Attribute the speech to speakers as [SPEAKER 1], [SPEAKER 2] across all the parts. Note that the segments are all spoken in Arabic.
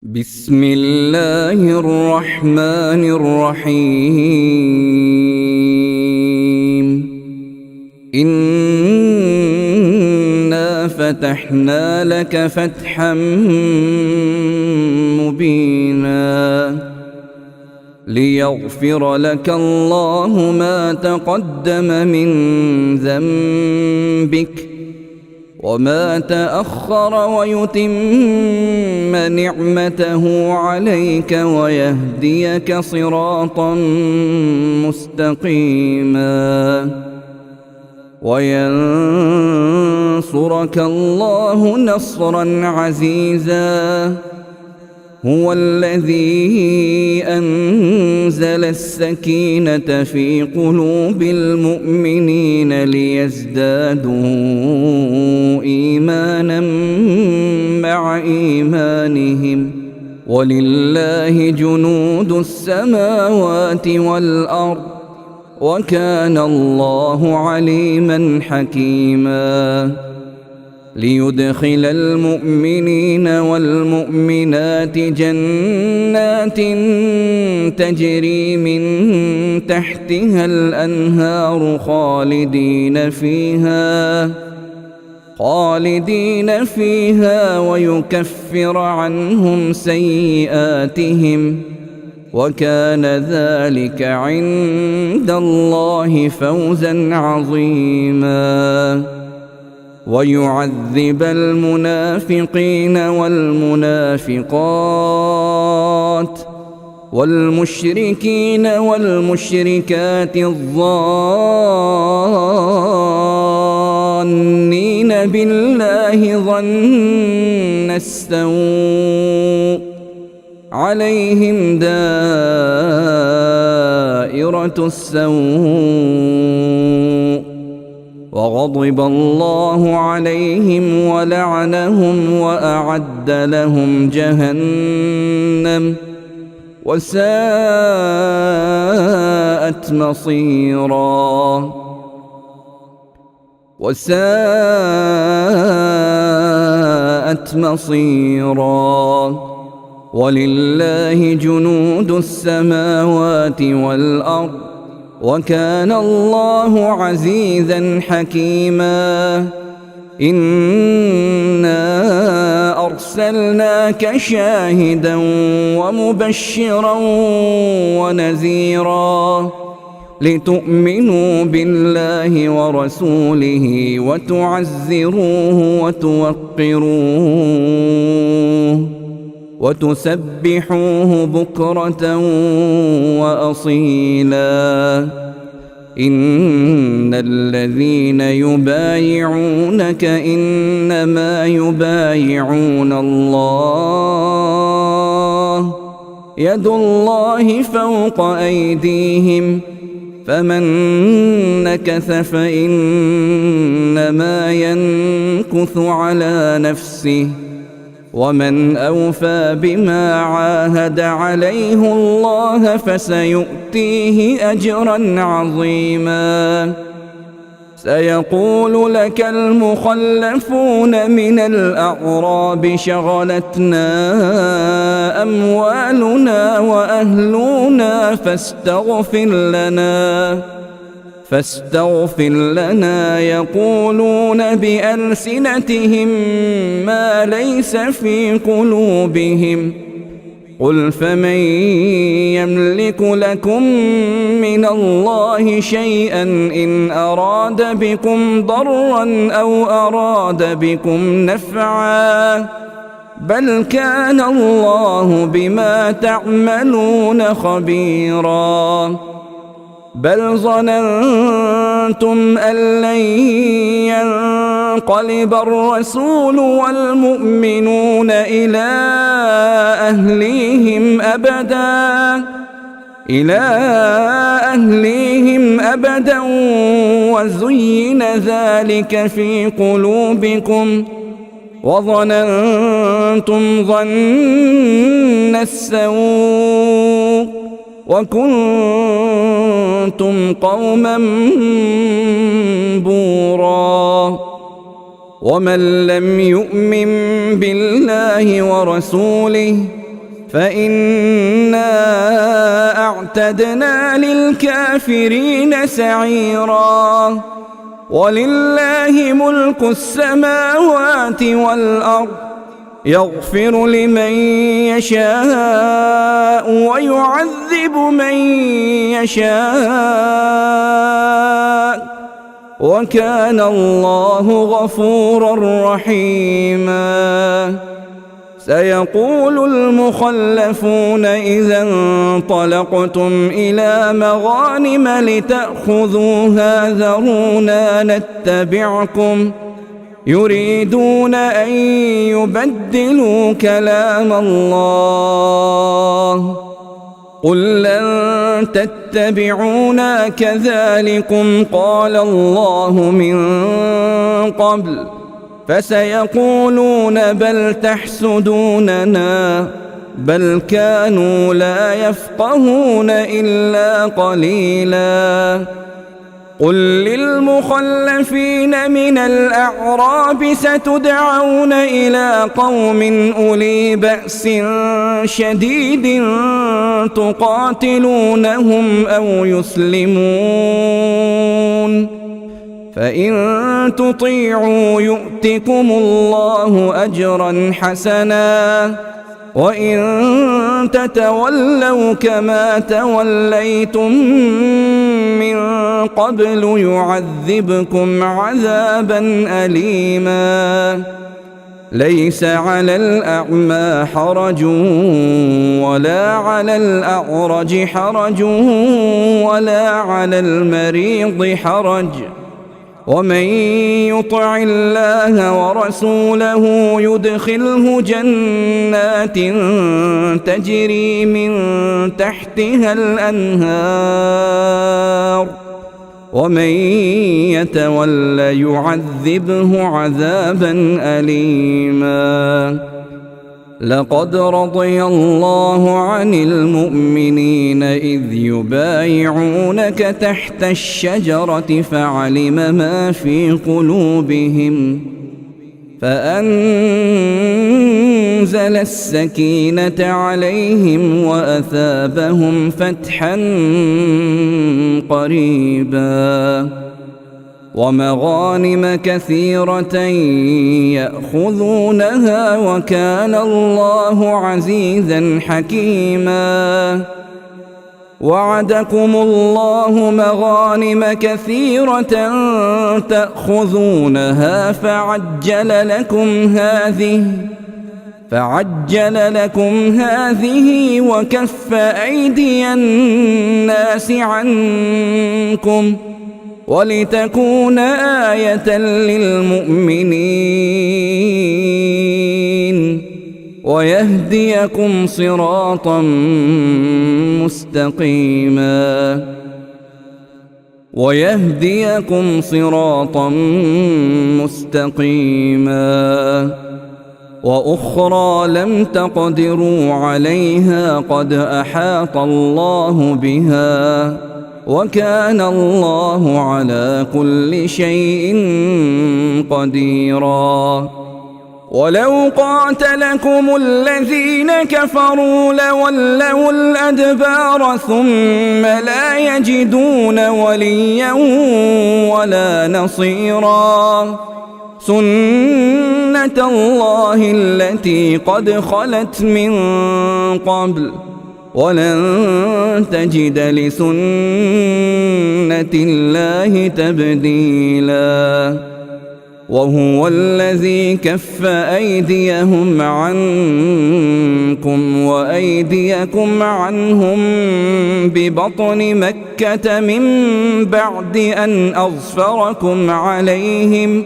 [SPEAKER 1] بسم الله الرحمن الرحيم. إنا فتحنا لك فتحا مبينا ليغفر لك الله ما تقدم من ذنبك وما تأخر ويتم نعمته عليك ويهديك صراطا مستقيما وينصرك الله نصرا عزيزا. هو الذي أنزل السكينة في قلوب المؤمنين ليزدادوا إيمانا مع إيمانهم ولله جنود السماوات والأرض وكان الله عليما حكيما. ليدخل المؤمنين والمؤمنات جنات تجري من تحتها الأنهار خالدين فيها ويكفر عنهم سيئاتهم وكان ذلك عند الله فوزا عظيما. ويعذب المنافقين والمنافقات والمشركين والمشركات الظانين بالله ظن السوء عليهم دائرة السوء وغضب الله عليهم ولعنهم وأعد لهم جهنم وساءت مصيرا. ولله جنود السماوات والأرض وكان الله عزيزا حكيما. إنا أرسلناك شاهدا ومبشرا ونذيرا لتؤمنوا بالله ورسوله وتعزروه وتوقروه وتسبحوه بكرة وأصيلا. إن الذين يبايعونك إنما يبايعون الله يد الله فوق أيديهم فمن نكث فإنما ينكث على نفسه ومن أوفى بما عاهد عليه الله فسيؤتيه أجرا عظيما. سيقول لك المخلفون من الأعراب شغلتنا أموالنا وأهلنا فاستغفر لنا يقولون بألسنتهم ما ليس في قلوبهم قل فمن يملك لكم من الله شيئا إن أراد بكم ضرا أو أراد بكم نفعا بل كان الله بما تعملون خبيرا. بل ظننتم أن لن ينقلب الرسول والمؤمنون إلى أهليهم أبدا وزين ذلك في قلوبكم وظننتم ظن السوء وكنتم قوما بورا. ومن لم يؤمن بالله ورسوله فإنا أعتدنا للكافرين سعيرا ولله ملك السماوات والأرض يغفر لمن يشاء ويعذب من يشاء وكان الله غفورا رحيما سيقول المخلفون إذا انطلقتم إلى مغانم لتأخذوها ذرونا نتبعكم يريدون أن يبدلوا كلام الله قل لن تتبعونا كذلكم قال الله من قبل فسيقولون بل تحسدوننا بل كانوا لا يفقهون إلا قليلا قل للمخلفين من الأعراب ستدعون إلى قوم أولي بأس شديد تقاتلونهم أو يسلمون فإن تطيعوا يؤتكم الله أجرا حسنا وإن تتولوا كما توليتم من قبل يعذبكم عذابا أليما ليس على الأعمى حرج ولا على الأعرج حرج ولا على المريض حرج ومن يطع الله ورسوله يدخله جنات تجري من تحتها الأنهار ومن يتول يعذبه عذابا أليما لقد رضي الله عن المؤمنين إذ يبايعونك تحت الشجرة فعلم ما في قلوبهم فأنزل السكينة عليهم وأثابهم فتحا قريبا ومغانم كثيرة يأخذونها وكان الله عزيزا حكيما وعدكم الله مغانم كثيرة تأخذونها فعجل لكم هذه وكف أيدي الناس عنكم ولتكون آية للمؤمنين ويهديكم صراطا مستقيما وأخرى لم تقدروا عليها قد أحاط الله بها وكان الله على كل شيء قديرا ولو قاتلكم الذين كفروا لولوا الأدبار ثم لا يجدون وليا ولا نصيرا سنة الله التي قد خلت من قبل ولن تجد لسنة الله تبديلا وهو الذي كف أيديهم عنكم وأيديكم عنهم ببطن مكة من بعد أن أظفركم عليهم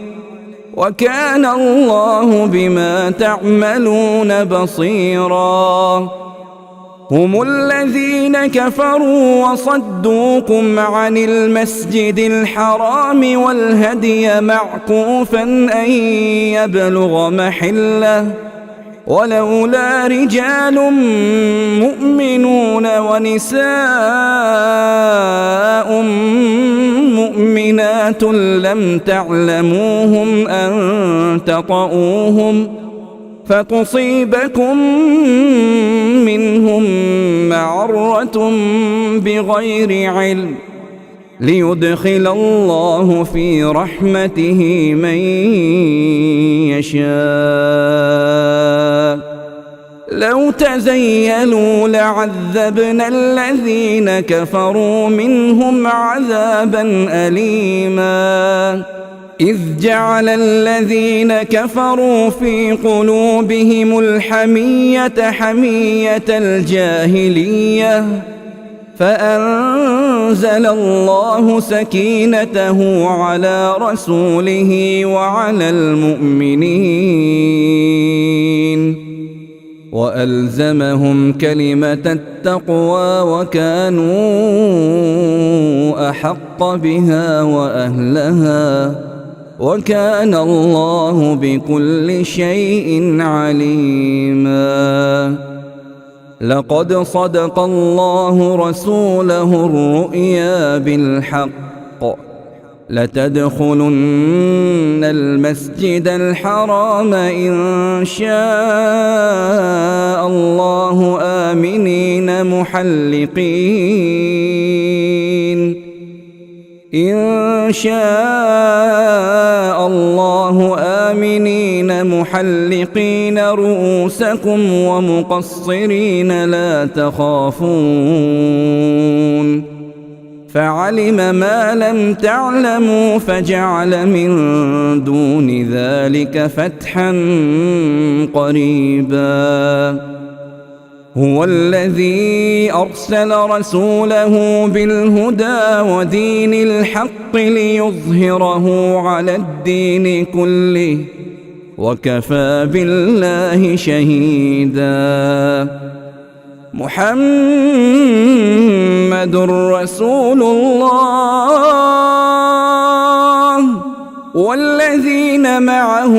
[SPEAKER 1] وكان الله بما تعملون بصيرا هم الذين كفروا وصدوكم عن المسجد الحرام والهدي معكوفا أن يبلغ محله ولولا رجال مؤمنون ونساء مؤمنات لم تعلموهم أن تطؤوهم فتصيبكم كفرتم بغير علم ليدخل الله في رحمته من يشاء لو تزيلوا لعذبنا الذين كفروا منهم عذابا أليما إذ جعل الذين كفروا في قلوبهم الحمية حمية الجاهلية فأنزل الله سكينته على رسوله وعلى المؤمنين وألزمهم كلمة التقوى وكانوا أحق بها وأهلها وكان الله بكل شيء عليما لقد صدق الله رسوله الرؤيا بالحق لتدخلن المسجد الحرام إن شاء الله آمنين محلقين إن شاء الله آمنين محلقين رؤوسكم ومقصرين لا تخافون فعلم ما لم تعلموا فجعل من دون ذلك فتحا قريبا هو الذي أرسل رسوله بالهدى ودين الحق ليظهره على الدين كله وكفى بالله شهيدا محمد رسول الله والذين معه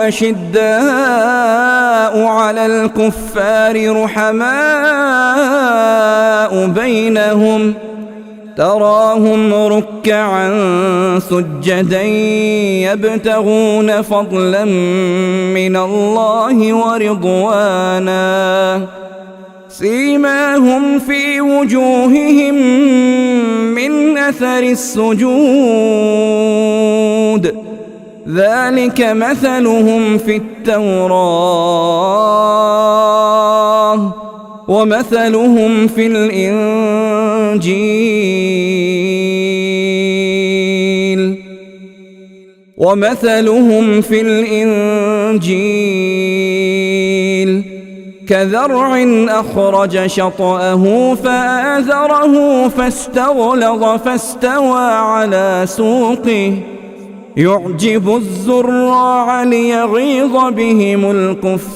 [SPEAKER 1] أشداء على الكفار رحماء بينهم تراهم ركعا سجدا يبتغون فضلا من الله ورضوانا سيماهم في وجوههم من أثر السجود ذلك مثلهم في التوراة ومثلهم في الإنجيل كزرع أخرج شطأه فآزره فاستغلظ فاستوى على سوقه يعجب الزراع ليغيظ بهم الكفار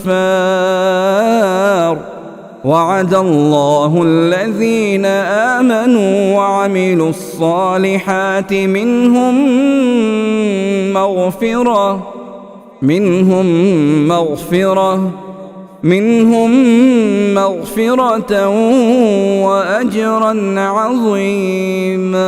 [SPEAKER 1] وعد الله الذين آمنوا وعملوا الصالحات منهم مغفرة وأجرا عظيما.